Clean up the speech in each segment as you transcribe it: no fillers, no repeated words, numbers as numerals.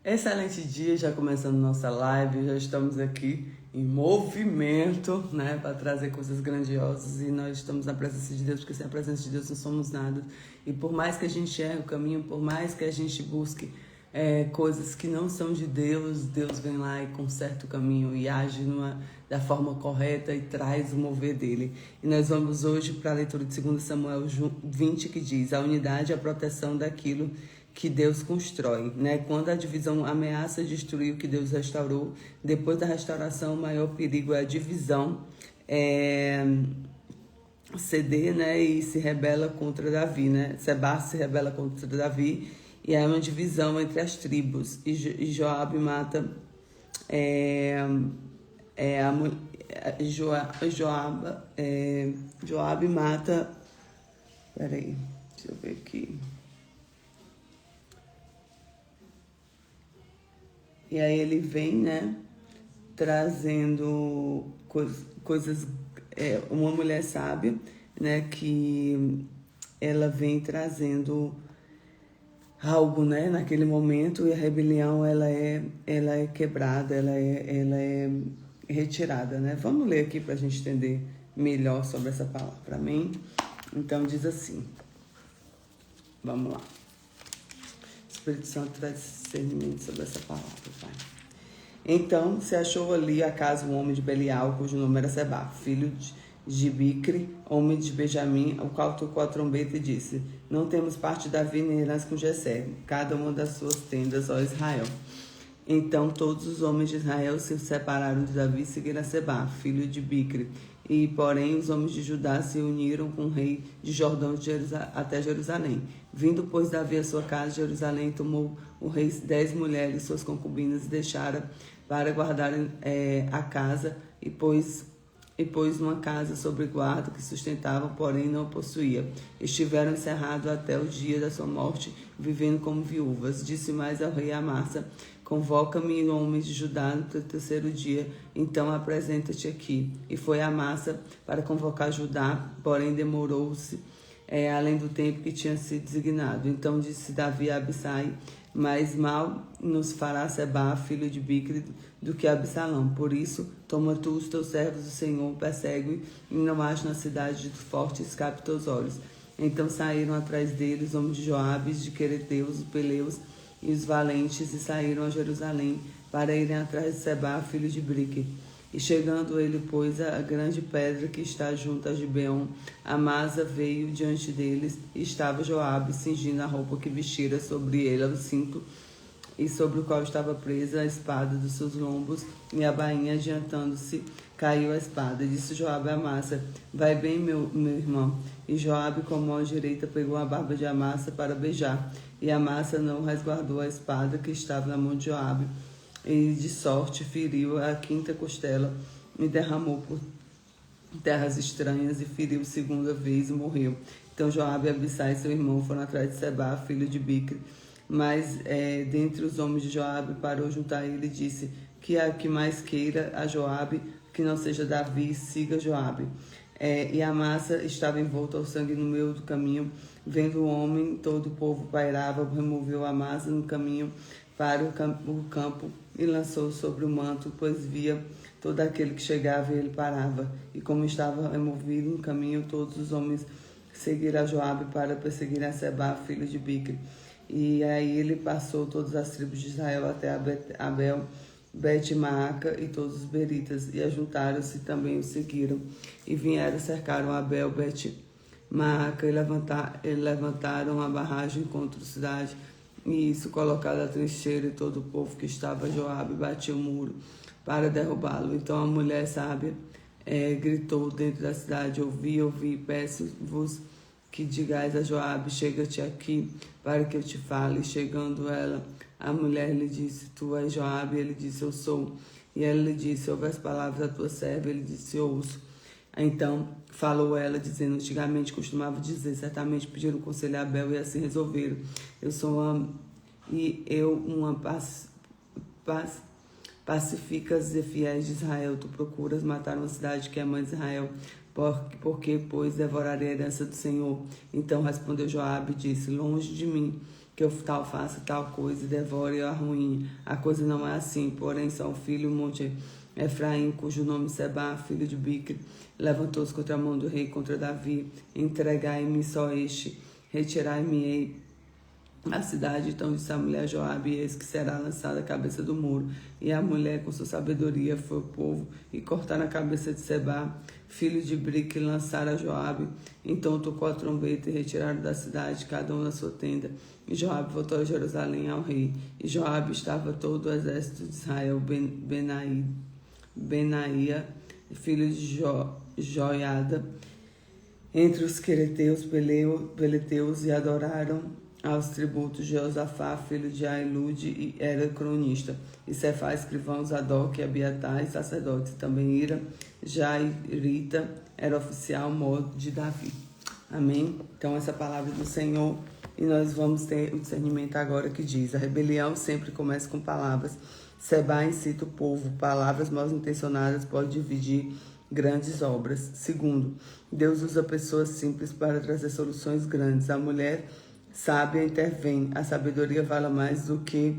Excelente dia, já começando nossa live, já estamos aqui em movimento, né, para trazer coisas grandiosas, e nós estamos na presença de Deus, porque sem a presença de Deus não somos nada. E por mais que a gente erre o caminho, por mais que a gente busque coisas que não são de Deus, Deus vem lá e conserta o caminho e age da forma correta e traz o mover dele. E nós vamos hoje para a leitura de 2 Samuel 20, que diz: a unidade é a proteção daquilo que Deus constrói, né? Quando a divisão ameaça destruir o que Deus restaurou, depois da restauração, o maior perigo é a divisão ceder, né? E se rebela contra Davi, né? Sebá se rebela contra Davi, e há uma divisão entre as tribos, e Joabe mata Joabe mata, peraí, deixa eu ver aqui. E aí ele vem, né, trazendo coisas, uma mulher sábia, né, que ela vem trazendo algo, né, naquele momento, e a rebelião ela é quebrada, ela é retirada, né? Vamos ler aqui para a gente entender melhor sobre essa palavra, amém? Então diz assim, vamos lá. O Espírito Santo traz discernimento sobre essa palavra, Pai. Então se achou ali a casa um homem de Belial, cujo nome era Sebá, filho de Bicre, homem de Benjamim, o qual tocou a trombeta e disse: não temos parte de Davi nem herança com Jessé, cada uma das suas tendas, ó Israel. Então todos os homens de Israel se separaram de Davi e seguiram a Sebá, filho de Bicre. E, porém, os homens de Judá se uniram com o rei de Jordão até Jerusalém. Vindo, pois, Davi à sua casa de Jerusalém, tomou o rei 10 mulheres, suas concubinas, e deixaram para guardarem a casa, e pôs uma casa sobre guarda que sustentavam, porém não possuía. Estiveram encerrados até o dia da sua morte, vivendo como viúvas. Disse mais ao rei Amassa: convoca-me homens de Judá no terceiro dia, então apresenta-te aqui. E foi Amassa para convocar Judá, porém demorou-se além do tempo que tinha sido designado. Então disse Davi a Abissai: mais mal nos fará Sebá, filho de Bicre, do que Absalão. Por isso, toma tu os teus servos do Senhor, persegue-o, e não ache na cidade de forte escape teus olhos. Então saíram atrás deles homens de Joabes, de Quereteus, os peleus e os valentes, e saíram a Jerusalém para irem atrás de Sebá, filho de Bicre. E chegando ele, pois, a grande pedra que está junto a Gibeon, Amasa veio diante deles, e estava Joabe cingindo a roupa que vestira sobre ele o cinto, e sobre o qual estava presa a espada dos seus lombos, e a bainha adiantando-se, caiu a espada. E disse Joabe a Amasa: vai bem, meu irmão. E Joabe, com a mão direita, pegou a barba de Amasa para beijar, e Amasa não resguardou a espada que estava na mão de Joabe, e de sorte feriu a quinta costela, e derramou por terras estranhas, e feriu segunda vez e morreu. Então Joabe, Abissai e seu irmão foram atrás de Sebá, filho de Bicre. Mas dentre os homens de Joabe parou junto a ele e disse: que a que mais queira a Joabe, que não seja Davi, siga Joabe. E Amasa estava envolto ao sangue no meio do caminho. Vendo o homem, todo o povo pairava, removeu Amasa no caminho para o campo e lançou sobre o manto, pois via todo aquele que chegava e ele parava. E como estava removido no caminho, todos os homens seguiram a Joabe para perseguir a Sebá, filho de Bicre. E aí ele passou todas as tribos de Israel até Abel, Bet-Maaca e todos os beritas, e ajuntaram-se também os seguiram. E vieram, cercaram Abel, Bet-Maaca, e levantaram a barragem contra a cidade. E isso, colocado a trincheira, e todo o povo que estava Joabe batia o muro para derrubá-lo. Então a mulher sábia gritou dentro da cidade: ouvi, peço-vos que digais a Joabe: chega-te aqui para que eu te fale. Chegando ela, a mulher lhe disse: tu és Joabe? Ele disse: eu sou. E ela lhe disse: ouve as palavras da tua serva. Ele disse: ouço. Então falou ela, dizendo: antigamente costumava dizer, certamente pediram conselho a Abel e assim resolveram. Eu sou uma pacíficas e fiéis de Israel. Tu procuras matar uma cidade que é mãe de Israel, porque, pois, devorarei a herança do Senhor. Então respondeu Joabe e disse: longe de mim que eu tal faça tal coisa e devore a ruim. A coisa não é assim, porém Saul, filho, monte Efraim, cujo nome Sebá, filho de Bicre, levantou-se contra a mão do rei, contra Davi. Entregai-me só este, retirai-me-ei a cidade. Então disse a mulher a Joabe: eis que será lançada a cabeça do muro. E a mulher, com sua sabedoria, foi o povo e cortaram a cabeça de Sebá, filho de Brique, e lançaram a Joabe. Então tocou a trombeta e retiraram da cidade, cada um na sua tenda. E Joabe voltou a Jerusalém ao rei. E Joabe estava todo o exército de Israel, Benaía, filho de Joiada, entre os quereteus, peleteus, e adoraram aos tributos de Josafá, filho de Ailude, e era cronista, e Cefá, escrivão, Zadok, e Abiatar, e sacerdotes, também Ira, Jairita, era oficial, modo de Davi. Amém? Então essa palavra do Senhor, e nós vamos ter o discernimento agora que diz: a rebelião sempre começa com palavras. Sebá incita o povo, palavras mal intencionadas podem dividir grandes obras. Segundo, Deus usa pessoas simples para trazer soluções grandes. A mulher sábia intervém. A sabedoria vale mais do que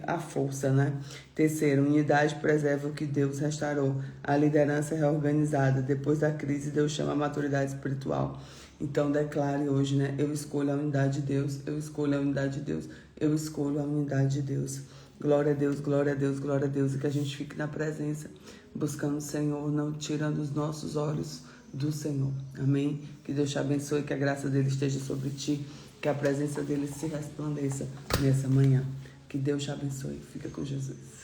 a força, né? Terceiro, unidade preserva o que Deus restaurou. A liderança é reorganizada. Depois da crise, Deus chama a maturidade espiritual. Então declare hoje, né? Eu escolho a unidade de Deus, eu escolho a unidade de Deus, eu escolho a unidade de Deus. Glória a Deus, glória a Deus, glória a Deus. E que a gente fique na presença, buscando o Senhor, não tirando os nossos olhos do Senhor. Amém? Que Deus te abençoe, que a graça dele esteja sobre ti, que a presença dele se resplandeça nessa manhã. Que Deus te abençoe. Fica com Jesus.